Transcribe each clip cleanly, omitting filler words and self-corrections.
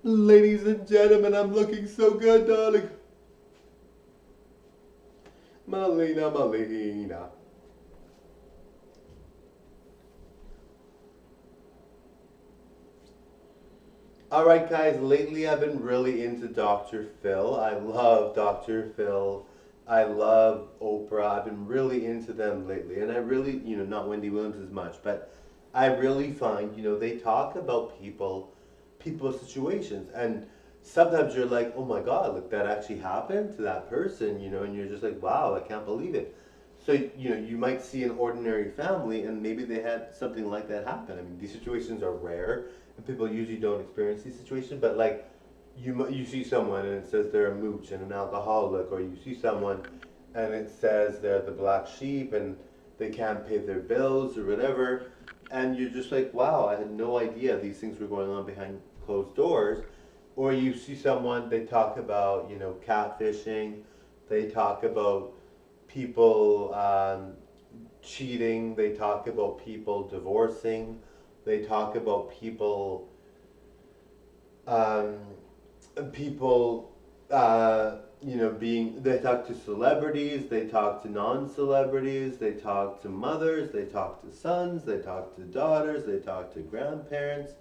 Ladies and gentlemen, I'm looking so good, darling. Malina, Malina. Alright guys, lately I've been really into Dr. Phil. I love Dr. Phil. I love Oprah. I've been really into them lately. And I really, not Wendy Williams as much, but I really find, they talk about people's situations. And sometimes you're like, oh my God, look, that actually happened to that person, and you're just like, wow, I can't believe it. So, you might see an ordinary family and maybe they had something like that happen. I mean, these situations are rare and people usually don't experience these situations, but like you see someone and it says they're a mooch and an alcoholic, or you see someone and it says they're the black sheep and they can't pay their bills or whatever, and you're just like, wow, I had no idea these things were going on behind closed doors. Or you see someone, they talk about, catfishing, they talk about people cheating, they talk about people divorcing, they talk about um, people, they talk to celebrities, they talk to non-celebrities, they talk to mothers, they talk to sons, they talk to daughters, they talk to grandparents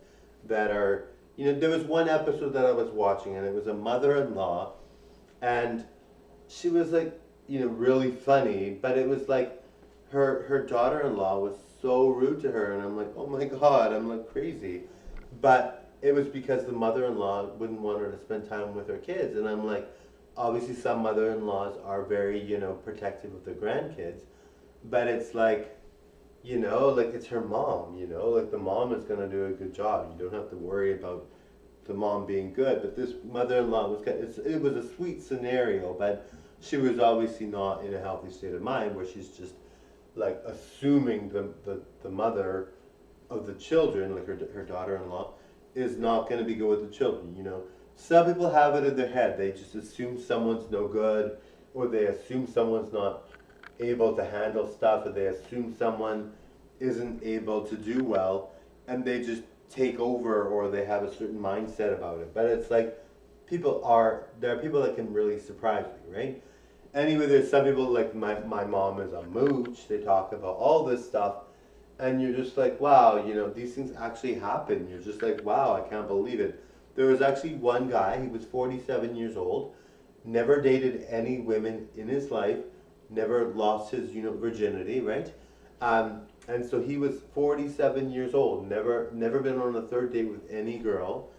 that are, there was one episode that I was watching and it was a mother-in-law, and she was like, really funny, but it was like her daughter-in-law was so rude to her, and I'm like, oh my God, I'm like crazy. But it was because the mother-in-law wouldn't want her to spend time with her kids, and I'm like, obviously some mother-in-laws are very, protective of their grandkids, but it's like, like it's her mom, like the mom is gonna do a good job. You don't have to worry about the mom being good. But this mother-in-law was it was a sweet scenario, but she was obviously not in a healthy state of mind where she's just like assuming the mother of the children, like her daughter-in-law, is not going to be good with the children. Some people have it in their head. They just assume someone's no good, or they assume someone's not able to handle stuff, or they assume someone isn't able to do well, and they just take over, or they have a certain mindset about it. But it's like there are people that can really surprise you, right? Anyway, there's some people like my mom is a mooch. They talk about all this stuff, and you're just like, wow, these things actually happen. You're just like, wow, I can't believe it. There was actually one guy, he was 47 years old, never dated any women in his life, never lost his, virginity, right? And so he was 47 years old, never been on a third date with any girl,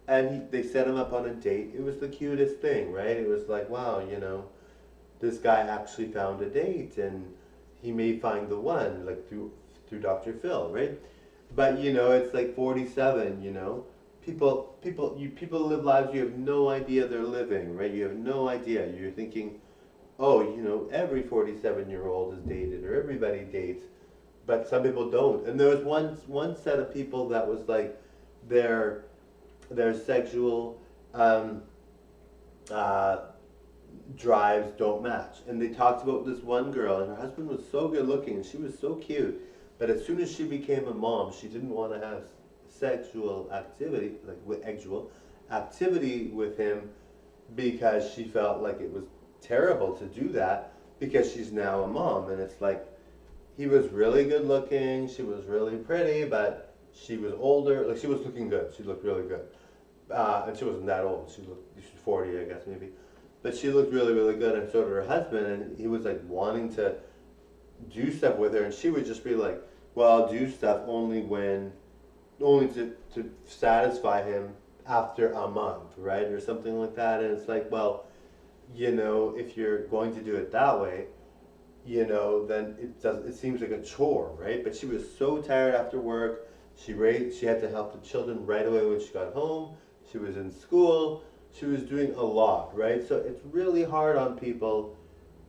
and they set him up on a date. It was the cutest thing, right? It was like, wow, this guy actually found a date, and he may find the one, like through Dr. Phil, right? But it's like 47. People live lives you have no idea they're living, right? You have no idea. You're thinking, oh, every 47-year-old is dated, or everybody dates, but some people don't. And there was one set of people that was like their sexual uh, drives don't match. And they talked about this one girl, and her husband was so good looking, and she was so cute. But as soon as she became a mom, she didn't want to have sexual activity, like with actual activity with him, because she felt like it was terrible to do that because she's now a mom. And it's like, he was really good looking, she was really pretty, but she was older. Like, she was looking good. She looked really good. And she wasn't that old. She was 40, I guess, maybe. But she looked really, really good, and so did her husband, and he was like wanting to do stuff with her, and she would just be like, well, I'll do stuff only to satisfy him after a month, right? Or something like that. And it's like, well, if you're going to do it that way, then it seems like a chore, right? But she was so tired after work. She had to help the children right away when she got home. She was in school. She was doing a lot, right? So it's really hard on people.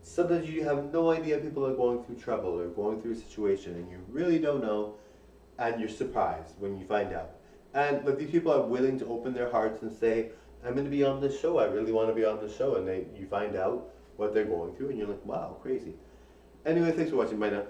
Sometimes you have no idea people are going through trouble or going through a situation, and you really don't know, and you're surprised when you find out. And but these people are willing to open their hearts and say, I'm going to be on this show. I really want to be on this show. And you find out what they're going through, and you're like, wow, crazy. Anyway, thanks for watching. Bye now.